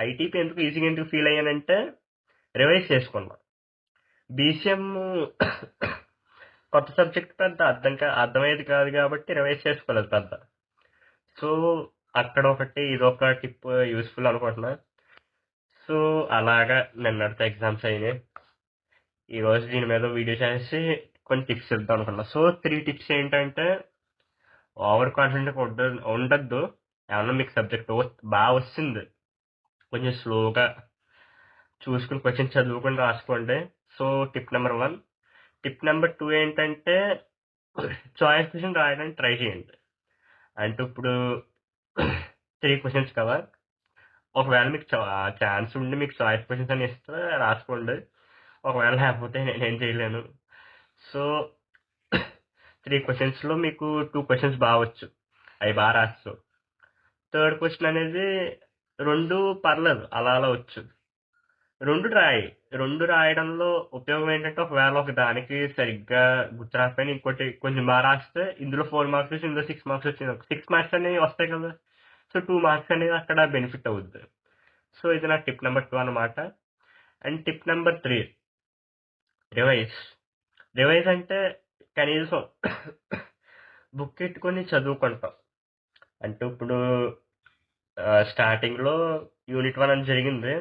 ITP ఎందుకు feel అయ్యానంటే revise చేసుకున్నా. BCM కొత్త సబ్జెక్ట్ పెద్ద అర్థమయ్యేది కాదు కాబట్టి రివైజ్ చేసుకోలేదు పెద్ద. సో అక్కడ ఒకటి ఇదొక టిప్ యూస్ఫుల్ అనుకుంటున్నా. సో అలాగా నిన్నటితో ఎగ్జామ్స్ అయినాయి. ఈరోజు దీని మీద వీడియో చేసి కొన్ని టిప్స్ ఇద్దాం అనుకున్నా. సో 3 టిప్స్ ఏంటంటే ఓవర్ కాన్ఫిడెంట్ ఉండద్దు. ఏమన్నా మీకు సబ్జెక్ట్ బాగా వస్తుంది, కొంచెం స్లోగా చూసుకుని క్వశ్చన్ చదువుకుని రాసుకోండి. So tip number 1. Tip number 2 ఏంటంటే చాయిస్ క్వశ్చన్ రాయడానికి ట్రై చేయండి. అంటే ఇప్పుడు 3 క్వశ్చన్స్ కదా, ఒకవేళ మీకు ఛాన్స్ ఉండి మీకు చాయిస్ క్వశ్చన్స్ అని ఇస్తే రాసుకోండి. ఒకవేళ లేకపోతే నేనేం చేయలేను. సో 3 క్వశ్చన్స్లో మీకు 2 క్వశ్చన్స్ బాగా వచ్చు, అవి బాగా రాచ్చు. థర్డ్ క్వశ్చన్ అనేది 2 పర్లేదు, అలా అలా వచ్చు. 2 రాయడంలో ఉపయోగం ఏంటంటే ఒకవేళ ఒక దానికి సరిగ్గా గుర్తు రాకపోయినా ఇంకోటి కొంచెం బాగా రాస్తే ఇందులో 4 మార్క్స్ వచ్చి ఇందులో 6 మార్క్స్ వచ్చింది. 6 మార్క్స్ అనేవి వస్తాయి కదా. సో 2 మార్క్స్ అనేది అక్కడ బెనిఫిట్ అవుద్ది. సో ఇది నా టిప్ నెంబర్ 2 అనమాట. అండ్ టిప్ నెంబర్ 3, రివైజ్ అంటే కనీసం బుక్ ఎట్టుకొని చదువుకుంటాం. అంటే ఇప్పుడు స్టార్టింగ్లో యూనిట్ 1 అని జరిగింది.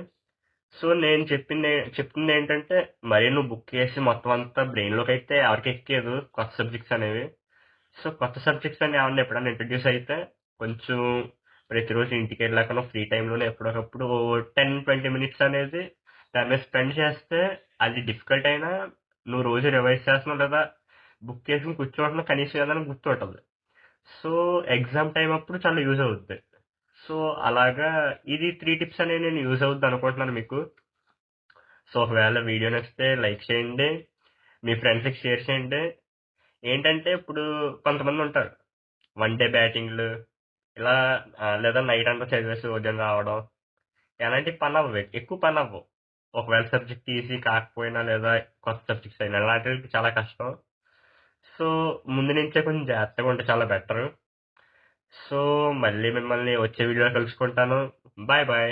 సో నేను చెప్తుంది ఏంటంటే మరీ నువ్వు బుక్ చేసి మొత్తం అంతా బ్రెయిన్లోకి అయితే ఎవరికి ఎక్కేదు కొత్త సబ్జెక్ట్స్ అనేవి. సో కొత్త సబ్జెక్ట్స్ అని ఏమన్నా ఎప్పుడైనా ఇంట్రడ్యూస్ అయితే కొంచెం ప్రతిరోజు ఇంటికి వెళ్ళాక ఫ్రీ టైంలోనే ఎప్పుడొకప్పుడు 10-20 మినిట్స్ అనేది దాని మీద స్పెండ్ చేస్తే అది డిఫికల్ట్ అయినా నువ్వు రోజు రివైజ్ చేస్తున్నావు లేదా బుక్ చేసుకుని కూర్చోవడం కనీసం ఏదైనా గుర్తుంటుంది. సో ఎగ్జామ్ టైం అప్పుడు చాలా యూజ్ అవుద్ది. సో అలాగా ఇది 3 టిప్స్ అనేవి నేను యూజ్ అవుద్ది అనుకుంటున్నాను మీకు. సో ఒకవేళ వీడియో నచ్చితే లైక్ చేయండి, మీ ఫ్రెండ్స్కి షేర్ చేయండి. ఏంటంటే ఇప్పుడు కొంతమంది ఉంటారు 1 డే బ్యాటింగ్లు ఇలా, లేదా నైట్ అంతా చదివేసి ఉదయం రావడం, ఎలాంటి పని అవ్వవు, ఎక్కువ పని అవ్వవు. ఒకవేళ సబ్జెక్ట్ ఈజీ కాకపోయినా లేదా కొత్త సబ్జెక్ట్స్ అయినా అలాంటివి చాలా కష్టం. సో ముందు నుంచే కొంచెం జాగ్రత్తగా ఉంటే చాలా బెటరు. సో మళ్ళీ మిమ్మల్ని వచ్చే వీడియోలో కలుసుకుంటాను. Bye bye.